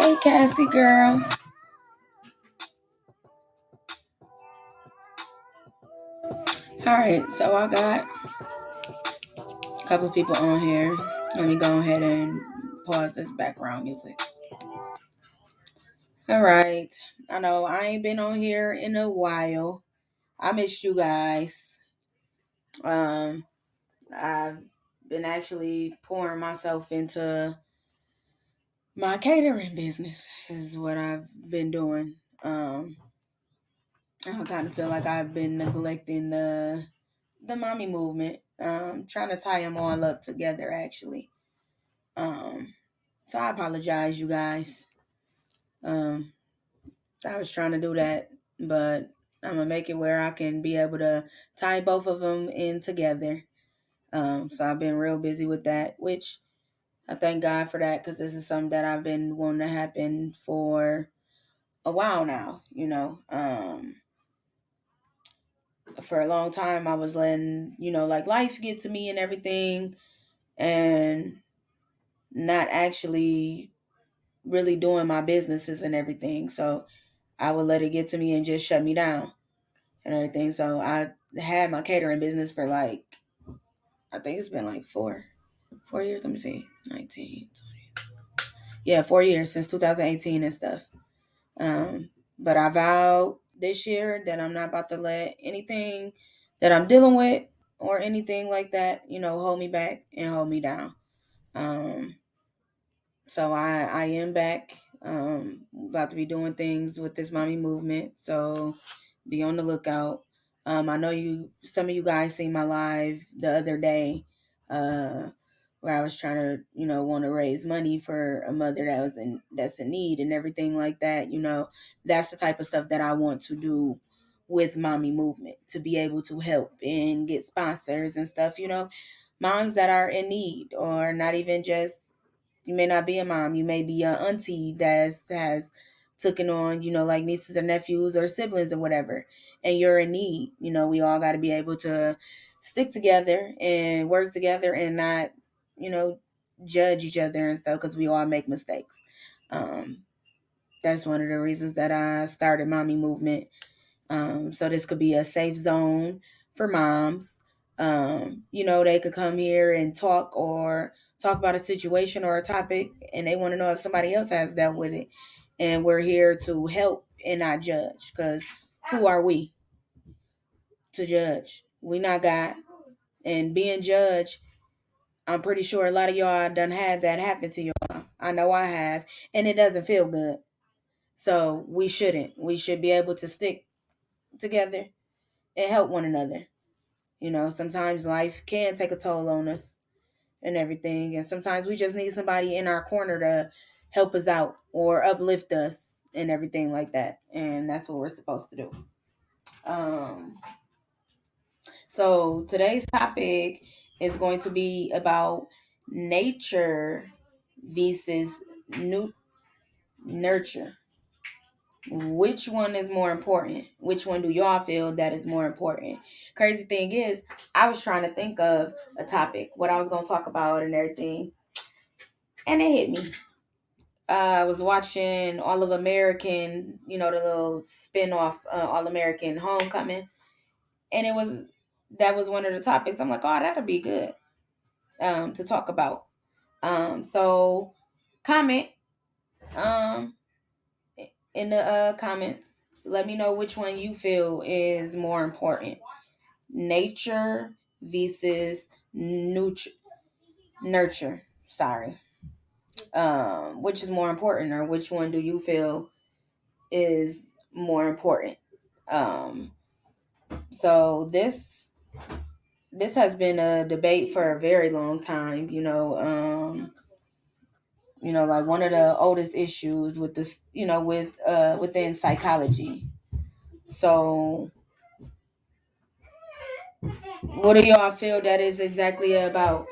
Hey, Cassie girl. All right, so I got a couple of people on here. Let me go ahead and pause this background music. All right, I know I ain't been on here in a while. I missed you guys. Um, I've been actually pouring myself into my catering business. Is what I've been doing. I kind of feel like I've been neglecting the mommy movement. Trying to tie them all up together actually. Um, so I apologize, you guys. Um, I was trying to do that, but I'm gonna make it where I can be able to tie both of them in together. So I've been real busy with that, which I thank God for that because this is something that I've been wanting to happen for a while now. For a long time I was letting like life get to me and everything, and not actually really doing my businesses and everything. So I would let it get to me and just shut me down and everything. So I had my catering business for I think it's been like 4 years. Let me see, 19, 20. Yeah, 4 years since 2018 and stuff. But I vowed this year that I'm not about to let anything that I'm dealing with or anything like that, hold me back and hold me down. So I am back. About to be doing things with this mommy movement. So be on the lookout. I know some of you guys seen my live the other day, where I was trying to, want to raise money for a mother that's in need and everything like that. That's the type of stuff that I want to do with mommy movement, to be able to help and get sponsors and stuff. Moms that are in need, or not even just, you may not be a mom, you may be an auntie that has taken on, like nieces or nephews or siblings or whatever, and you're in need. We all got to be able to stick together and work together and not, judge each other and stuff, because we all make mistakes. That's one of the reasons that I started Mommy Movement. So this could be a safe zone for moms. They could come here and talk about a situation or a topic, and they want to know if somebody else has dealt with it. And we're here to help and not judge, because who are we to judge? We not God. And being judged, I'm pretty sure a lot of y'all done had that happen to y'all. I know I have, and it doesn't feel good. So we shouldn't. We should be able to stick together and help one another. Sometimes life can take a toll on us and everything. And sometimes we just need somebody in our corner to help us out or uplift us and everything like that. And that's what we're supposed to do. So today's topic is going to be about nature versus nurture. Which one is more important? Which one do y'all feel that is more important? Crazy thing is, I was trying to think of a topic, what I was going to talk about and everything, and it hit me. I was watching All of American, the little spin-off, All American Homecoming, and that was one of the topics. I'm like, oh, that'll be good to talk about. So comment um in the comments. Let me know which one you feel is more important. Nature versus nurture. Sorry. Which is more important, or which one do you feel is more important? Um, so this has been a debate for a very long time. Like one of the oldest issues with this, within psychology. So what do y'all feel that is exactly about?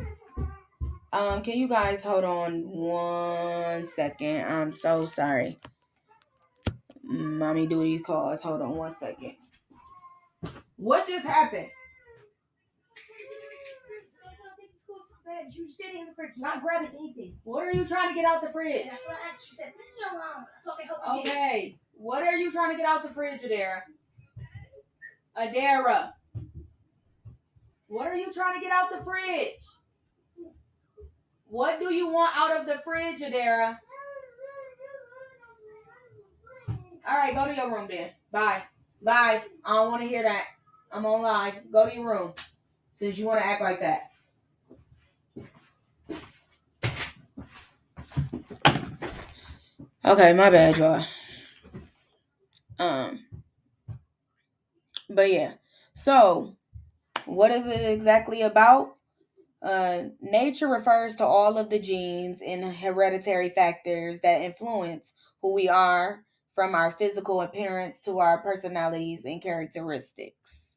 Can you guys hold on 1 second? I'm so sorry. Mommy do these calls. Hold on 1 second. What just happened? fridge. You sitting in the fridge, not grabbing anything. What are you trying to get out the fridge? That's what I asked. She said, leave me alone. So I can help you. Okay. What are you trying to get out the fridge, Adara? Adara. What are you trying to get out the fridge? What do you want out of the fridge, Adara? All right, go to your room then. Bye. Bye. I don't want to hear that. I'm on live. Go to your room. Since you want to act like that. Okay, my bad, y'all. But yeah. So, what is it exactly about? Nature refers to all of the genes and hereditary factors that influence who we are, from our physical appearance to our personalities and characteristics.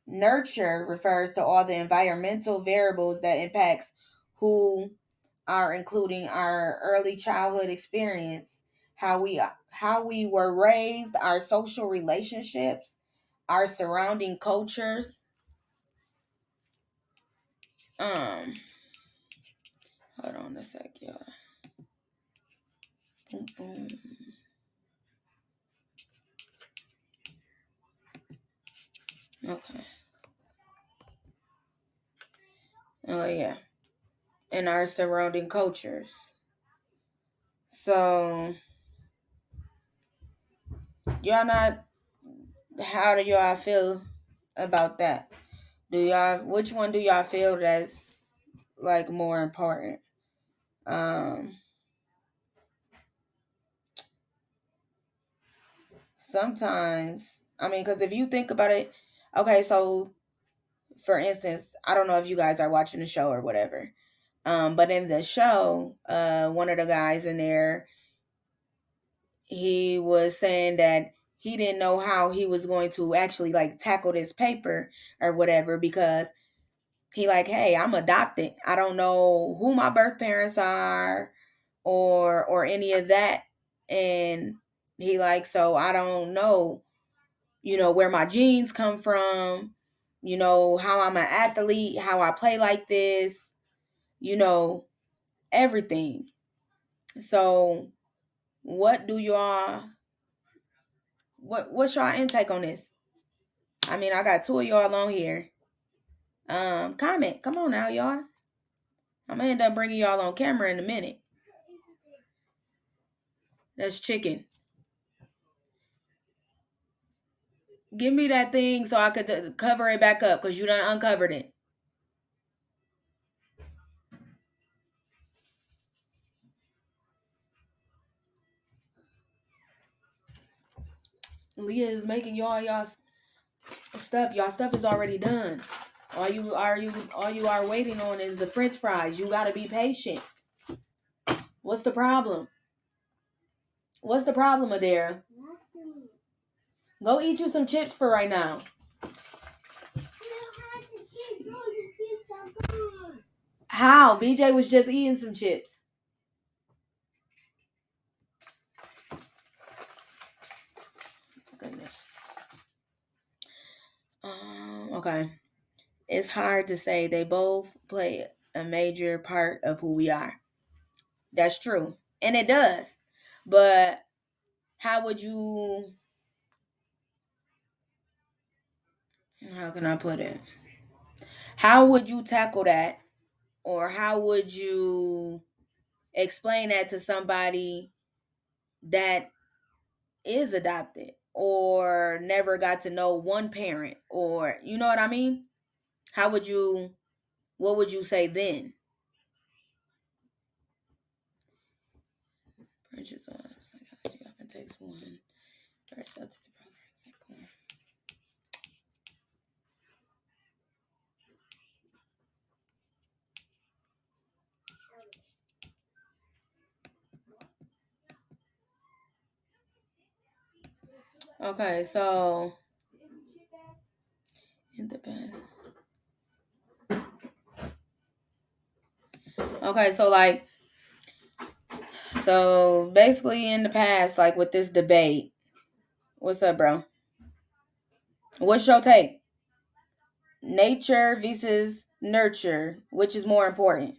Nurture refers to all the environmental variables that impacts who are, including our early childhood experience, how we were raised, our social relationships, our surrounding cultures. Hold on a sec, y'all. Okay. Oh yeah. And our surrounding cultures. So how do y'all feel about that? Which one do y'all feel that's like more important? Sometimes, I mean, because if you think about it, okay, so for instance, I don't know if you guys are watching the show or whatever, but in the show, one of the guys in there, he was saying that he didn't know how he was going to actually like tackle this paper or whatever, because he like, hey, I'm adopted. I don't know who my birth parents are or any of that. And he like, so I don't know, where my genes come from, how I'm an athlete, how I play like this, everything. So what's y'all intake on this? I mean, I got two of y'all on here. Comment. Come on now, y'all. I'm gonna end up bringing y'all on camera in a minute. That's chicken. Give me that thing so I could cover it back up, because you done uncovered it. Leah is making y'all stuff. Y'all stuff is already done. All you are waiting on is the French fries. You gotta be patient. What's the problem? What's the problem, Adara? Go eat you some chips for right now. How? BJ was just eating some chips. Goodness. Okay. It's hard to say. They both play a major part of who we are. That's true. And it does. But how can I put it? How would you tackle that? Or how would you explain that to somebody that is adopted or never got to know one parent, or you know what I mean? What would you say then? Purchase of psychology often takes one person to program. Okay, so it depends. Okay, so basically in the past, like with this debate, what's up, bro? What's your take? Nature versus nurture? Which is more important,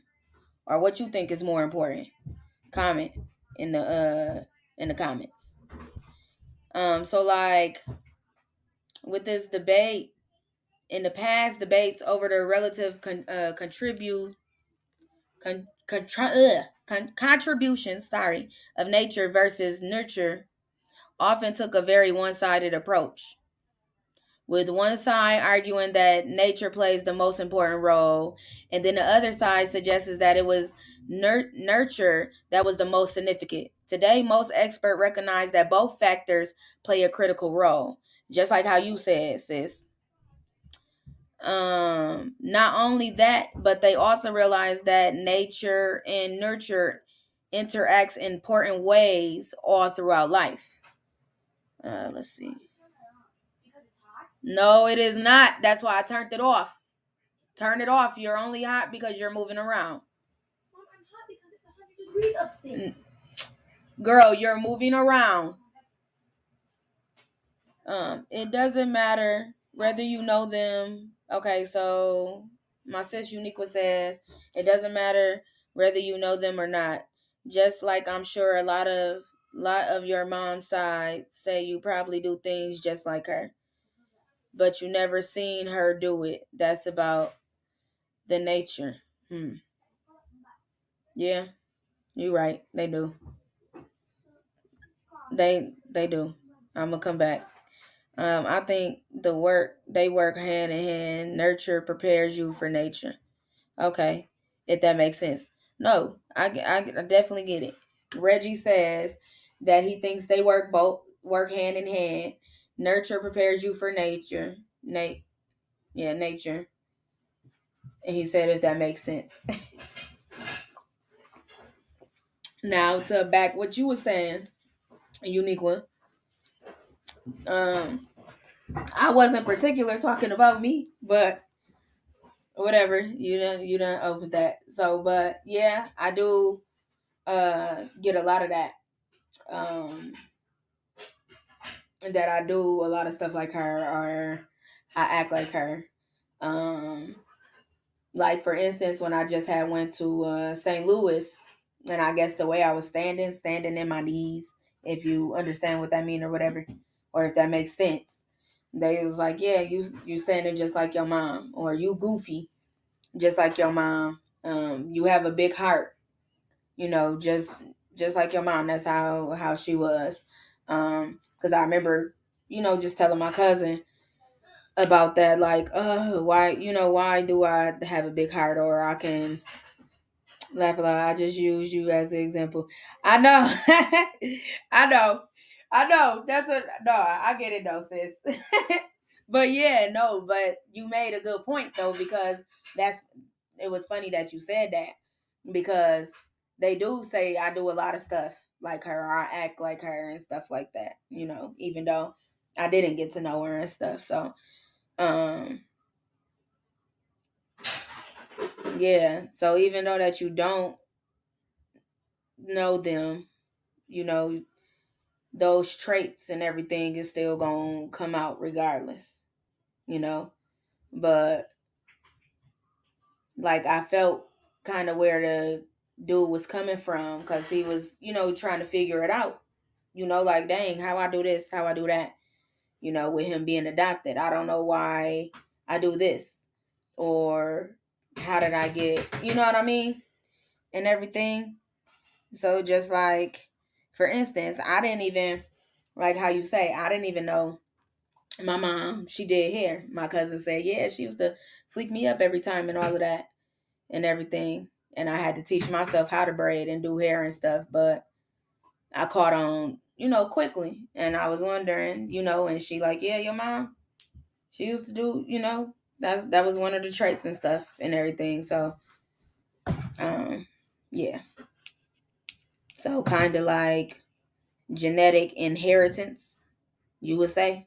or what you think is more important? Comment in the comments. So like with this debate, in the past debates over the relative contributions, of nature versus nurture often took a very one-sided approach, with one side arguing that nature plays the most important role, and then the other side suggests that it was nurture that was the most significant. Today, most experts recognize that both factors play a critical role, just like how you said, sis. Not only that, but they also realize that nature and nurture interacts in important ways all throughout life. Let's see. No, it is not. That's why I turned it off. Turn it off. You're only hot because you're moving around. Mom, I'm hot because it's 100 degrees upstairs. Girl, you're moving around. It doesn't matter whether you know them. Okay, so my sis Uniqua says it doesn't matter whether you know them or not. Just like I'm sure a lot of your mom's side say you probably do things just like her, but you never seen her do it. That's about the nature. Yeah, you're right. They do. They do. I'm gonna come back. I think they work hand in hand. Nurture prepares you for nature. Okay, if that makes sense. No, I definitely get it. Reggie says that he thinks they work hand in hand. Nurture prepares you for nature. Nature. And he said if that makes sense. Now to back what you were saying, Uniqua. I wasn't particular talking about me, but whatever. You done opened that. So, but yeah, I do get a lot of that. That I do a lot of stuff like her, or I act like her. Like for instance, when I just had went to St. Louis, and I guess the way I was standing in my knees, if you understand what that means or whatever, or if that makes sense. They was like, yeah, you standing just like your mom, or you goofy, just like your mom. You have a big heart, just like your mom. That's how she was. Because I remember, just telling my cousin about that, like, why do I have a big heart, or I can laugh a lot. I just use you as an example. I know, I know. I get it though, sis. But yeah, no, but you made a good point though, because it was funny that you said that, because they do say I do a lot of stuff like her, or I act like her and stuff like that, even though I didn't get to know her and stuff. So, yeah. So even though that you don't know them, those traits and everything is still gonna come out regardless, But like I felt kind of where the dude was coming from, because he was, trying to figure it out. Like, dang, how I do this, how I do that. With him being adopted, I don't know why I do this, or how did I get, you know what I mean, and everything. So just like, for instance, I didn't even, like how you say, I didn't even know my mom, she did hair. My cousin said, yeah, she used to fleek me up every time and all of that and everything. And I had to teach myself how to braid and do hair and stuff. But I caught on, quickly. And I was wondering, and she like, yeah, your mom, she used to do, that was one of the traits and stuff and everything. So, yeah. So kind of like genetic inheritance, you would say.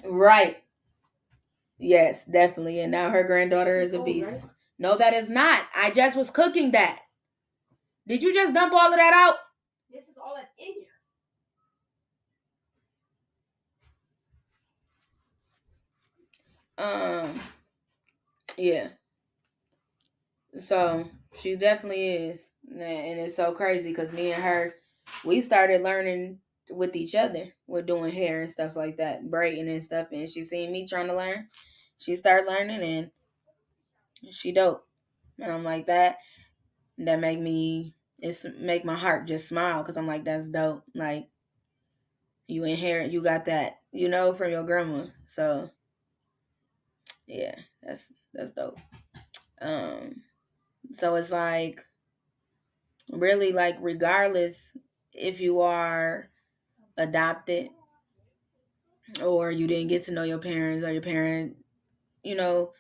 Right. Yes, definitely. And now her granddaughter is a beast. Right? No, that is not. I just was cooking that. Did you just dump all of that out? This is all Yeah. So she definitely is, and it's so crazy because me and her, we started learning with each other with doing hair and stuff like that, braiding and stuff. And she seen me trying to learn, she started learning, and she dope. And I'm like that. That make me it's make my heart just smile because I'm like that's dope. Like you inherit, you got that, from your grandma. So yeah, that's dope. Um, so it's like really like regardless if you are adopted or you didn't get to know your parents or your parent, you know,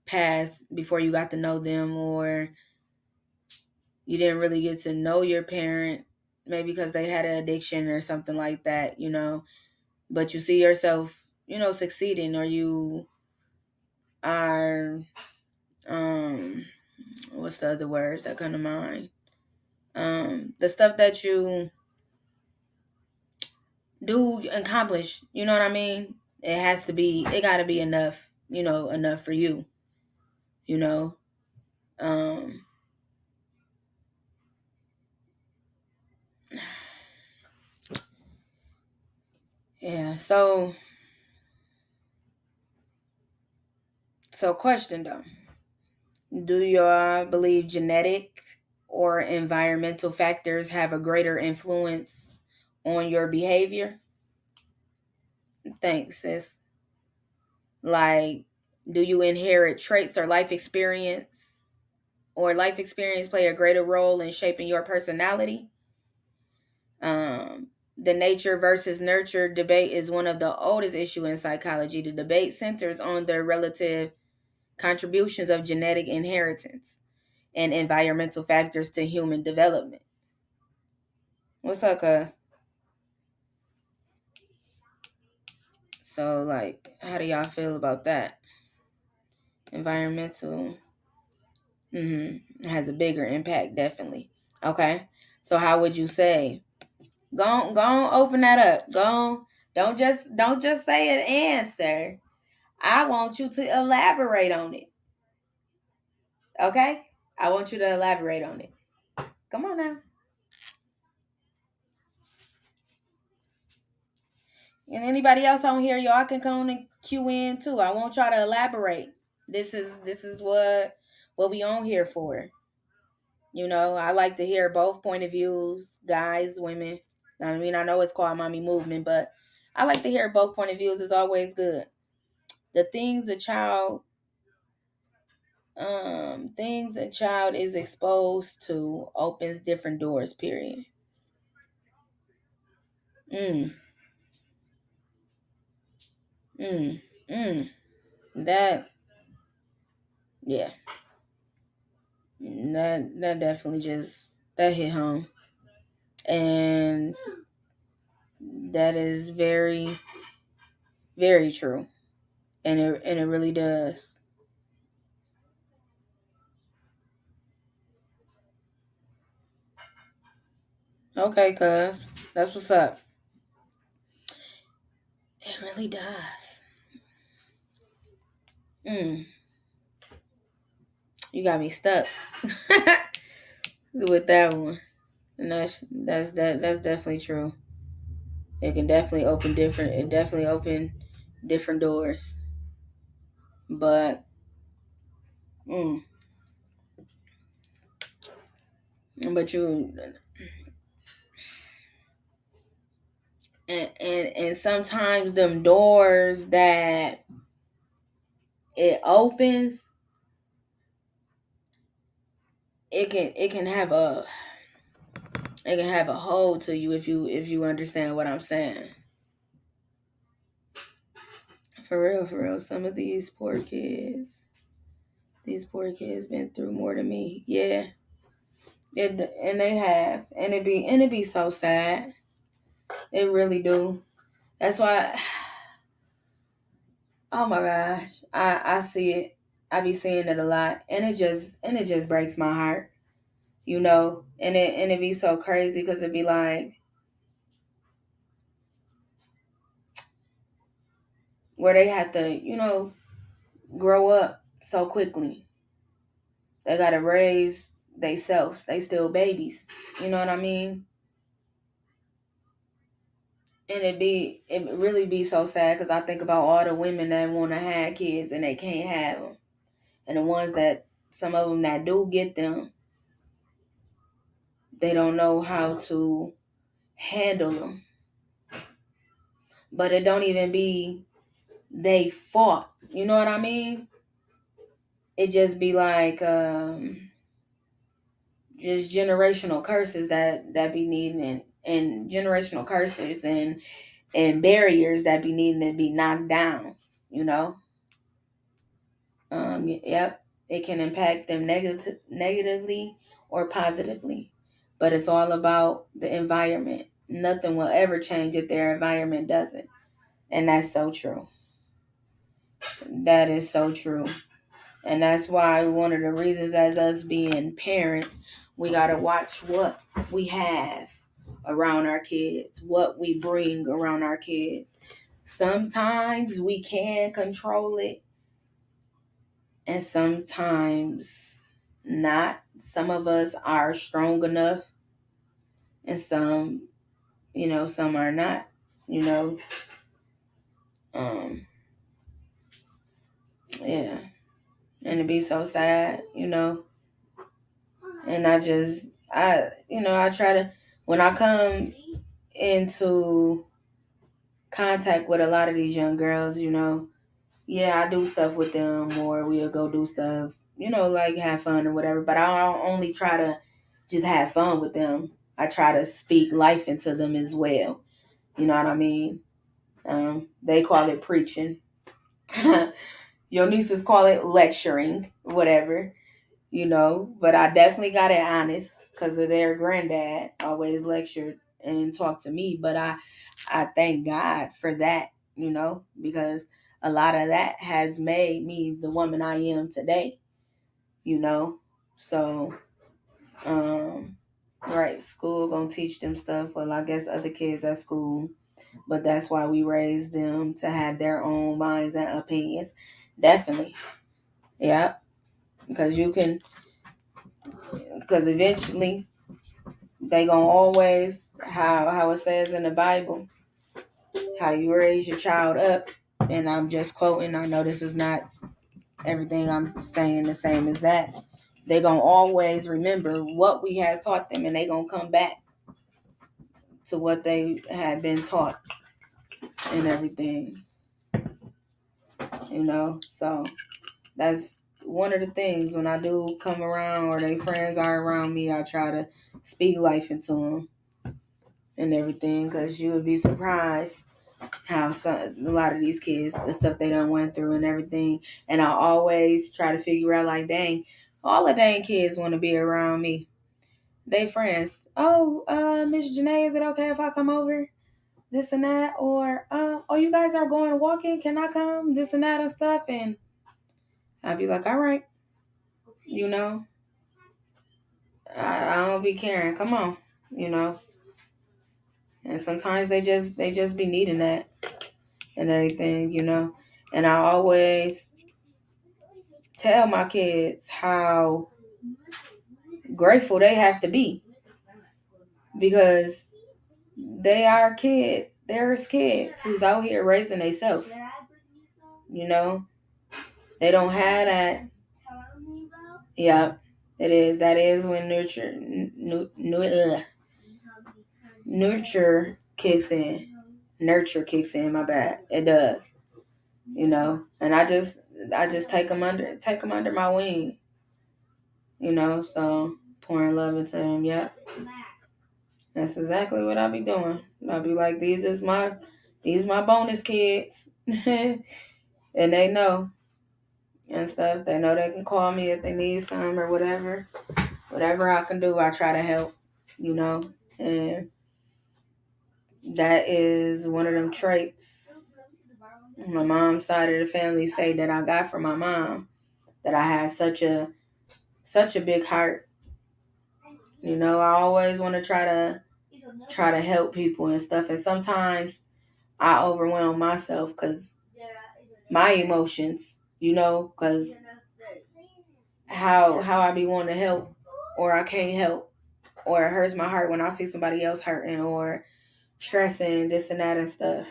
passed before you got to know them, or you didn't really get to know your parent maybe because they had an addiction or something like that, but you see yourself, succeeding, or you are what's the other words that come to mind? The stuff that you do accomplish, you know what I mean? It gotta be enough, enough for you, you know. Um yeah, so question though. Do you believe genetic or environmental factors have a greater influence on your behavior? Thanks, sis. Like, do you inherit traits or life experience play a greater role in shaping your personality? The nature versus nurture debate is one of the oldest issues in psychology. The debate centers on the relative contributions of genetic inheritance and environmental factors to human development. What's up, cuz? So, like, how do y'all feel about that? Environmental has a bigger impact, definitely. Okay. So, how would you say? Go on, open that up. Go on. Don't just say an answer. I want you to elaborate on it. Okay? I want you to elaborate on it. Come on now. And anybody else on here, y'all can come and cue in too. I want y'all to elaborate. This is what we on here for. I like to hear both point of views, guys, women. I mean, I know it's called mommy movement, but I like to hear both point of views. It's always good. The things a child is exposed to opens different doors, period. Mm, mm, mm. That, yeah, that definitely that hit home. And that is very, very true. And it really does. Okay, cuz. That's what's up. It really does. Mm, you got me stuck with that one. And that's definitely true. It definitely open different doors. But mm, but you and sometimes them doors that it opens, it can have a hold to you if you understand what I'm saying. For real. Some of these poor kids been through more than me. Yeah, and they have, and it be so sad. It really do. That's why. Oh my gosh, I see it. I be seeing it a lot, and it just breaks my heart. And it be so crazy because it be like where they have to, grow up so quickly. They gotta raise themselves. They still babies. You know what I mean? And it really be so sad because I think about all the women that want to have kids and they can't have them, and the ones that some of them that do get them, they don't know how to handle them. But it don't even be they fault. You know what I mean? It just be like just generational curses that be needing, and generational curses and barriers that be needing to be knocked down. You know. Yep, it can impact them negatively or positively, but it's all about the environment. Nothing will ever change if their environment doesn't, and that's so true. That is so true, and that's why one of the reasons, as us being parents, we gotta watch what we have around our kids, what we bring around our kids. Sometimes we can control it, and sometimes not. Some of us are strong enough, and some are not. You know, um, yeah, and it'd be so sad. And I try to, when I come into contact with a lot of these young girls, yeah, I do stuff with them, or we'll go do stuff, like have fun or whatever. But I don't only try to just have fun with them. I try to speak life into them as well. You know what I mean? They call it preaching. Your nieces call it lecturing, whatever. But I definitely got it honest because of their granddad always lectured and talked to me. But I thank God for that, because a lot of that has made me the woman I am today, So, right, school gonna teach them stuff. Well, I guess other kids at school, but that's why we raise them to have their own minds and opinions. Definitely, yeah, because because eventually they gonna always, how it says in the Bible, how you raise your child up. And I'm just quoting. I know this is not everything I'm saying the same as that. They gonna always remember what we had taught them, and they gonna come back to what they had been taught and everything. So that's one of the things when I do come around or they friends are around me, I try to speak life into them and everything, because you would be surprised how a lot of these kids, the stuff they done went through and everything. And I always try to figure out, like, dang, all the dang kids want to be around me. They friends. Oh, Miss Janae, is it okay if I come over? This and that. Or, oh, you guys are going walking? Can I come? This and that and stuff. And I'd be like, all right, I don't be caring. Come on, you know. And sometimes they just be needing that and everything. And I always tell my kids how grateful they have to be, because there's kids who's out here raising themselves. They don't have that. Yeah, it is. That is when nurture kicks in. Nurture kicks in. My bad. It does. And I just take them under my wing. So pouring love into them. Yep. That's exactly what I'll be doing. I'll be like, these my bonus kids. And they know and stuff. They know they can call me if they need some or whatever. Whatever I can do, I try to help, And that is one of them traits my mom's side of the family say that I got from my mom, that I had such a big heart. I always want to try to help people and stuff. And sometimes I overwhelm myself because my emotions, because how I be wanting to help, or I can't help, or it hurts my heart when I see somebody else hurting or stressing, this and that and stuff,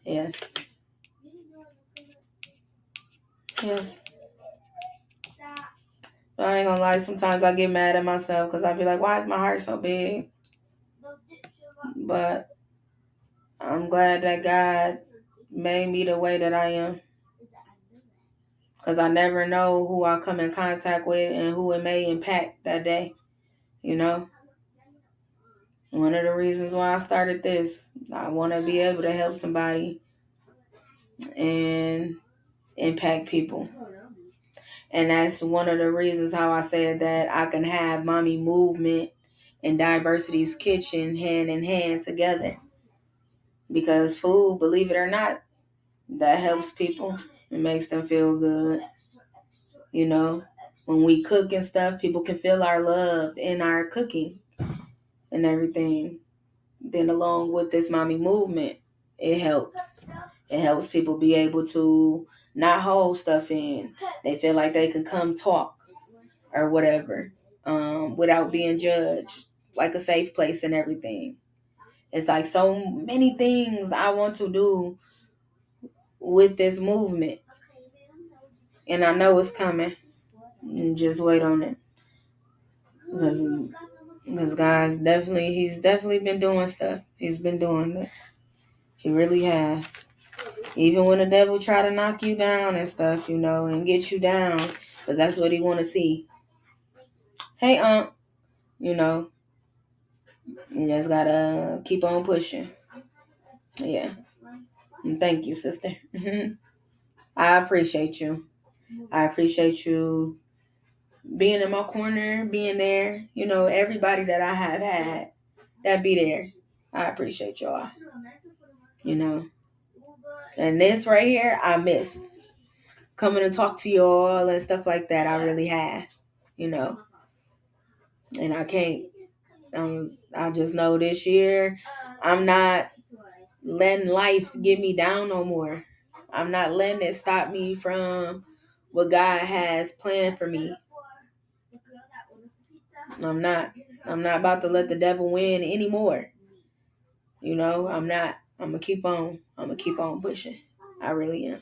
Yes. Yes. I ain't gonna lie, sometimes I get mad at myself because I be like, why is my heart so big? But I'm glad that God made me the way that I am. Because I never know who I come in contact with and who it may impact that day. One of the reasons why I started this, I want to be able to help somebody and impact people. And that's one of the reasons how I said that I can have Mommy Movement and Diversity's Kitchen hand in hand together. Because food, believe it or not, that helps people. It makes them feel good. When we cook and stuff, people can feel our love in our cooking and everything. Then along with this Mommy Movement, it helps. It helps people be able to not hold stuff in. They feel like they can come talk or whatever without being judged, like a safe place and everything. It's like so many things I want to do with this movement. And I know it's coming. Just wait on it. Because God's he's definitely been doing stuff. He's been doing it. He really has. Even when the devil try to knock you down and stuff, and get you down, because that's what he want to see. Hey, you just gotta keep on pushing. Yeah. And thank you, sister. I appreciate you. I appreciate you being in my corner, being there. Everybody that I have had that be there. I appreciate y'all. And this right here, I missed. Coming to talk to y'all and stuff like that, I really have. And I can't, I just know this year, I'm not letting life get me down no more. I'm not letting it stop me from what God has planned for me. I'm not about to let the devil win anymore. I'm not. I'm going to keep on. I'm going to keep on pushing. I really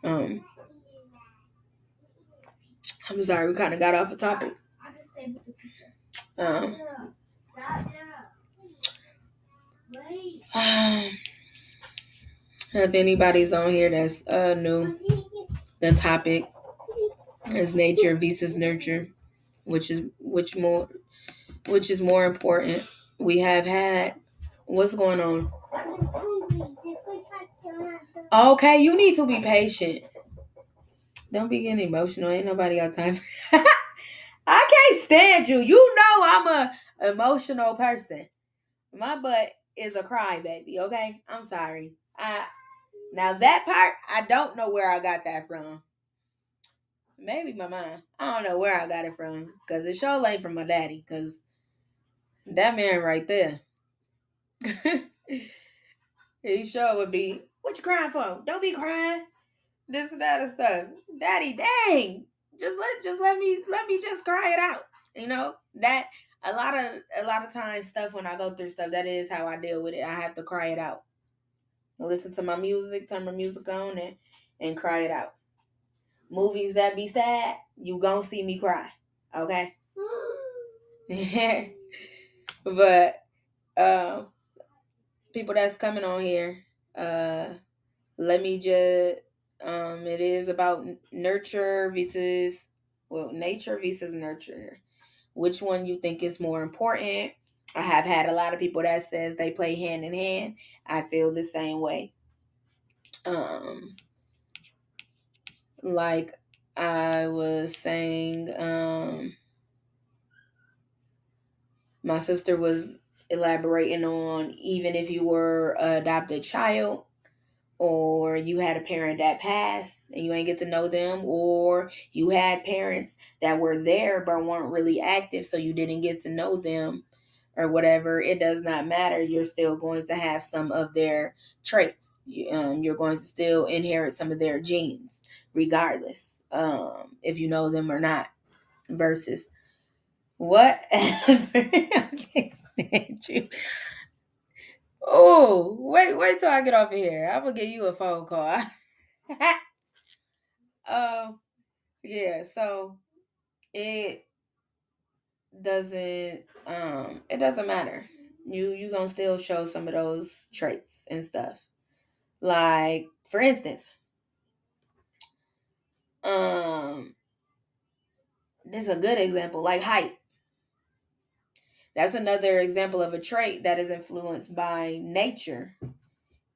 am. I'm sorry, we kind of got off the topic. If anybody's on here that's new, the topic is nature versus nurture, which is more important. We have had what's going on. Okay, you need to be patient. Don't be getting emotional. Ain't nobody got time. I can't stand you. You know I'm a emotional person. My butt is a crybaby. Okay, I'm sorry. Now that part, I don't know where I got that from. Maybe my mom. I don't know where I got it from. Because it sure ain't from my daddy. Because that man right there. He sure would be, what you crying for? Don't be crying. This and that and stuff. Daddy, dang. Just let me just cry it out. That a lot of times stuff when I go through stuff, that is how I deal with it. I have to cry it out. Listen to my music, turn my music on and cry it out. Movies that be sad, you gon' see me cry. Okay? But people that's coming on here, let me just it is about nature versus nurture. Which one you think is more important? I have had a lot of people that says they play hand in hand. I feel the same way. Like I was saying, my sister was elaborating on, even if you were an adopted child, or you had a parent that passed and you ain't get to know them, or you had parents that were there but weren't really active, so you didn't get to know them. or whatever, it does not matter. You're still going to have some of their traits. You're going to still inherit some of their genes, regardless, if you know them or not. Versus whatever. I can't stand you. Oh, wait till I get off of here. I'm gonna give you a phone call. Yeah. So it doesn't matter. You gonna still show some of those traits and stuff. Like, for instance, this is a good example, like height. That's another example of a trait that is influenced by nature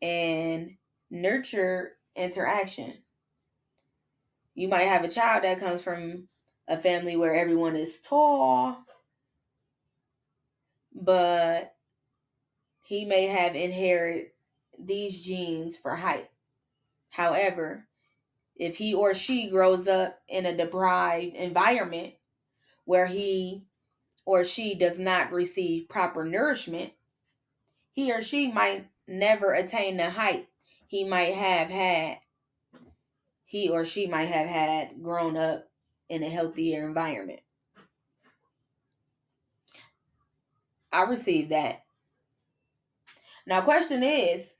and nurture interaction. You might have a child that comes from a family where everyone is tall, but he may have inherited these genes for height. However, if he or she grows up in a deprived environment where he or she does not receive proper nourishment, he or she might never attain the height he or she might have had grown up in a healthier environment. I received that. Now, question is,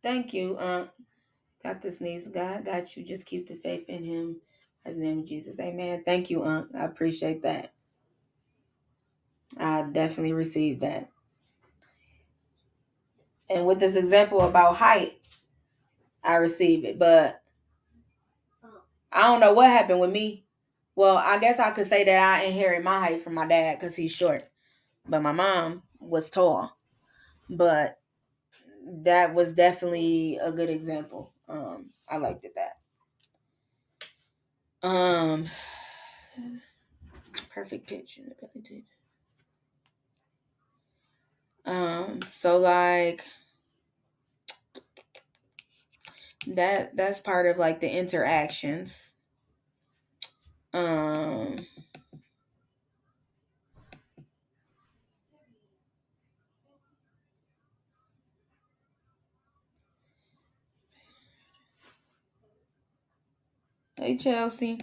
thank you, got this niece. God got you. Just keep the faith in him. In the name of Jesus. Amen. Thank you, I appreciate that. I definitely received that. And with this example about height, I receive it. But I don't know what happened with me. Well, I guess I could say that I inherit my height from my dad because he's short. But my mom was tall. But that was definitely a good example. I liked it that. Perfect pitch and ability. So like that's part of like the interactions. Hey Chelsea.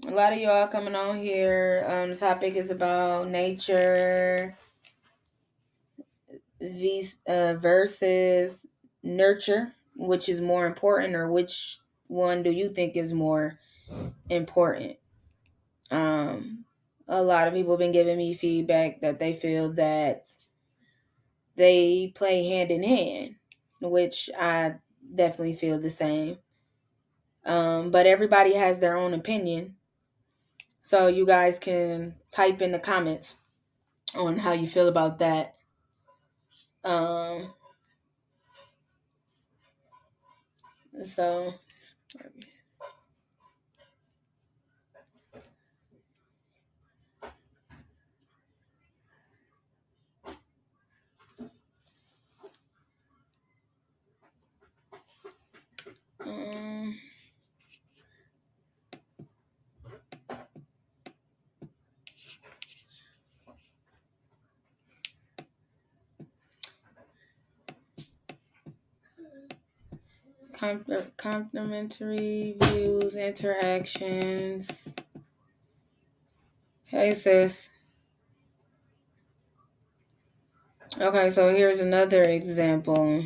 A lot of y'all coming on here. The topic is about nature versus nurture, which is more important, or which one do you think is more important? A lot of people have been giving me feedback that they feel that they play hand in hand, which I definitely feel the same. But everybody has their own opinion. So you guys can type in the comments on how you feel about that. So complementary views, interactions. Hey sis. Okay, so here's another example.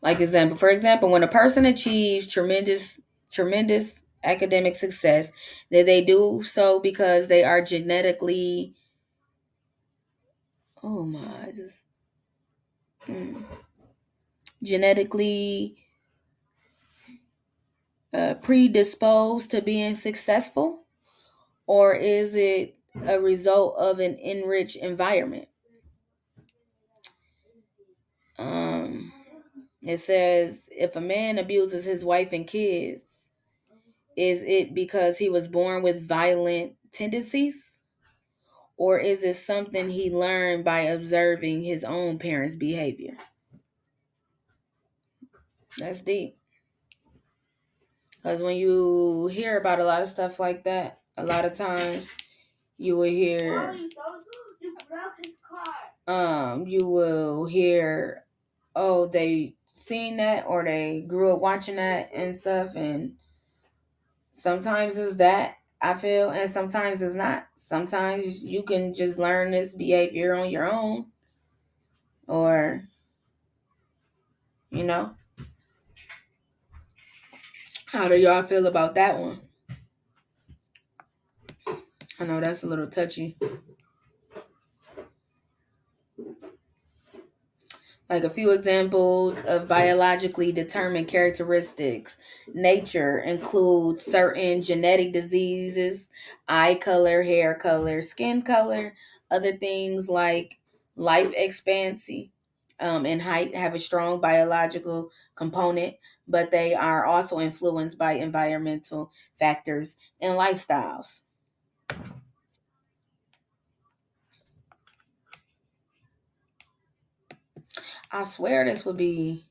For example, when a person achieves tremendous academic success, that they do so because they are genetically genetically predisposed to being successful, or is it a result of an enriched environment? It says, if a man abuses his wife and kids, is it because he was born with violent tendencies? Or is it something he learned by observing his own parents' behavior? That's deep. Because when you hear about a lot of stuff like that, a lot of times you will hear oh, they seen that or they grew up watching that and stuff, and sometimes it's that, I feel, and sometimes it's not. Sometimes you can just learn this behavior on your own, or how do y'all feel about that one? I know that's a little touchy. Like a few examples of biologically determined characteristics. Nature includes certain genetic diseases, eye color, hair color, skin color. Other things like life expectancy and height have a strong biological component, but they are also influenced by environmental factors and lifestyles. I swear this would be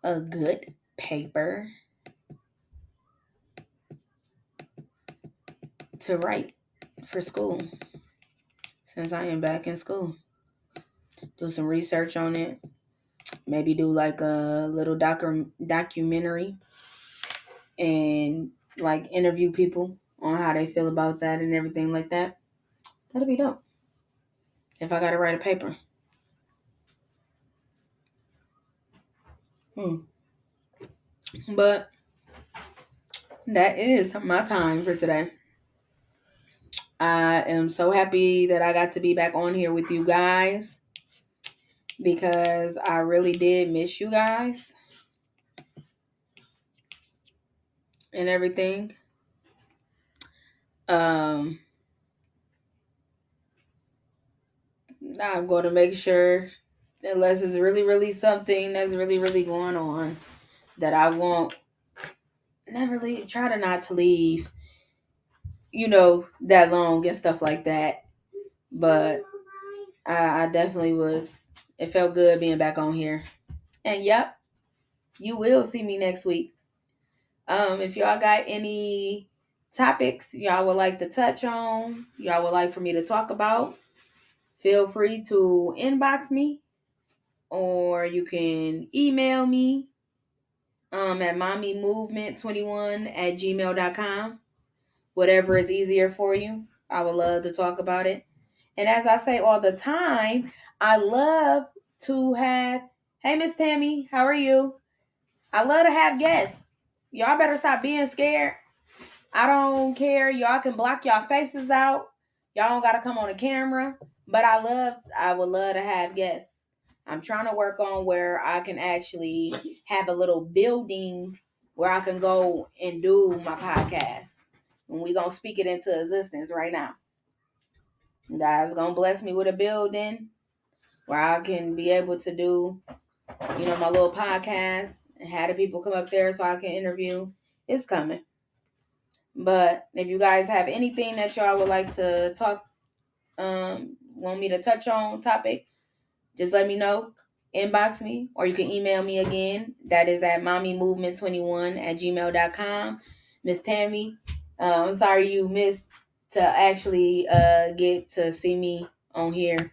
a good paper to write for school, since I am back in school. Do some research on it. Maybe do like a little documentary and like interview people on how they feel about that and everything like that. That'll be dope. If I gotta write a paper. But that is my time for today. I am so happy that I got to be back on here with you guys, because I really did miss you guys and everything. I'm going to make sure, unless it's really, really something that's really, really going on, that I won't never leave. Try to not to leave, that long and stuff like that. But I definitely was. It felt good being back on here. And yep, you will see me next week. If y'all got any topics y'all would like to touch on, y'all would like for me to talk about, feel free to inbox me, or you can email me at mommymovement21@gmail.com. Whatever is easier for you. I would love to talk about it. And as I say all the time, I love to have, hey, Miss Tammy, how are you? I love to have guests. Y'all better stop being scared. I don't care. Y'all can block y'all faces out. Y'all don't got to come on the camera. But I would love to have guests. I'm trying to work on where I can actually have a little building where I can go and do my podcast. And we're going to speak it into existence right now. God's going to bless me with a building where I can be able to do, my little podcast and have the people come up there so I can interview. It's coming. But if you guys have anything that y'all would like to talk, want me to touch on topic, just let me know. Inbox me, or you can email me again. That is at mommymovement21@gmail.com. Miss Tammy, I'm sorry you missed to actually get to see me on here,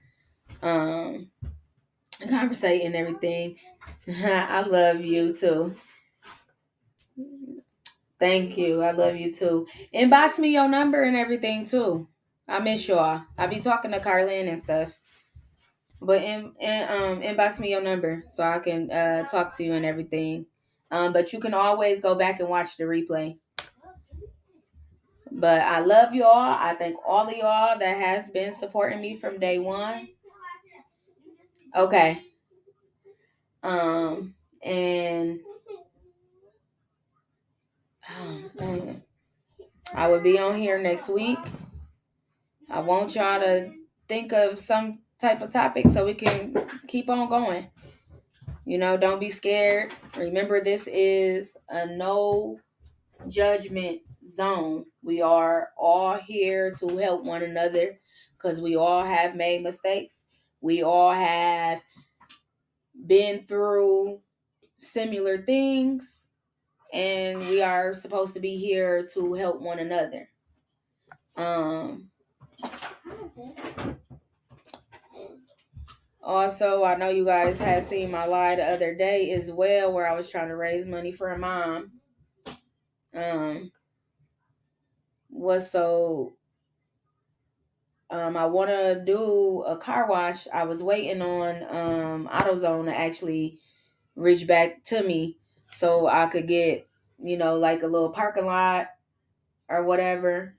conversate and everything. I love you too. Thank you. I love you too. Inbox me your number and everything too. I miss y'all. I be talking to Carlin and stuff. But inbox me your number so I can talk to you and everything. But you can always go back and watch the replay. But I love y'all. I thank all of y'all that has been supporting me from day one. Okay. And dang it. I will be on here next week. I want y'all to think of some type of topic so we can keep on going. Don't be scared. Remember, this is a no judgment zone. We are all here to help one another because we all have made mistakes. We all have been through similar things. and we are supposed to be here to help one another. Also, I know you guys had seen my live the other day as well, where I was trying to raise money for a mom. I want to do a car wash. I was waiting on AutoZone to actually reach back to me so I could get, like a little parking lot or whatever,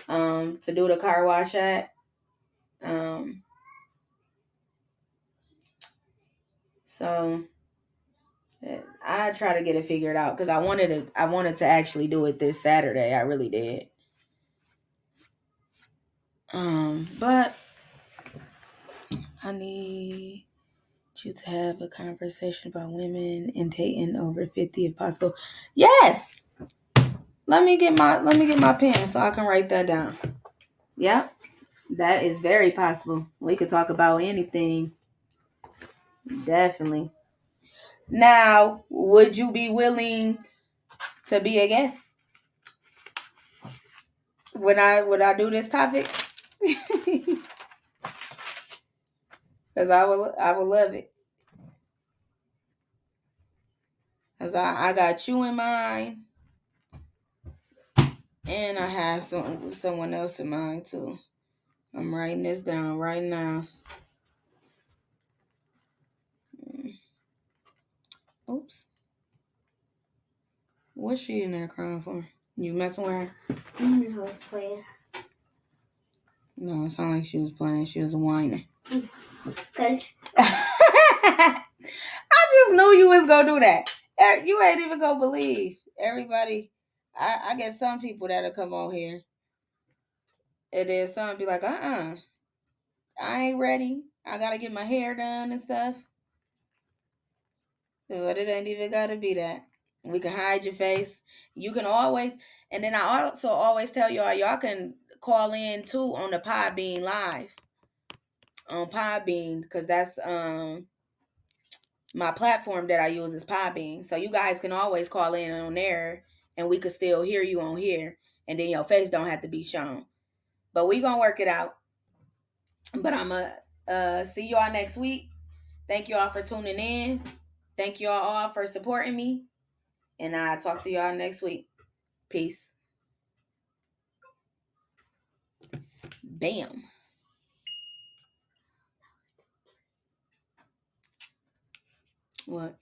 to do the car wash at. So I try to get it figured out because I wanted to actually do it this Saturday. I really did. But I need you to have a conversation about women and dating over 50 if possible. Yes. Let me get my pen so I can write that down. Yep. That is very possible. We could talk about anything. Definitely. Now, would you be willing to be a guest when I do this topic? Because I would love it. Because I got you in mind. And I have someone else in mind too. I'm writing this down right now. Oops. What's she in there crying for? You messing with her? I was playing. No, it sounded like she was playing. She was whining. Cause I just knew you was gonna do that. You ain't even gonna believe everybody. I get some people that'll come on here, and then some be like, I ain't ready. I gotta get my hair done and stuff. But it ain't even gotta be that. We can hide your face. You can always, and then I also always tell y'all can call in too on the Podbean Live on Podbean because that's my platform that I use is Podbean. So you guys can always call in on there, and we could still hear you on here, and then your face don't have to be shown. But we gonna work it out. But I'ma see y'all next week. Thank y'all for tuning in. Thank y'all all for supporting me. And I'll talk to y'all next week. Peace. Bam. What?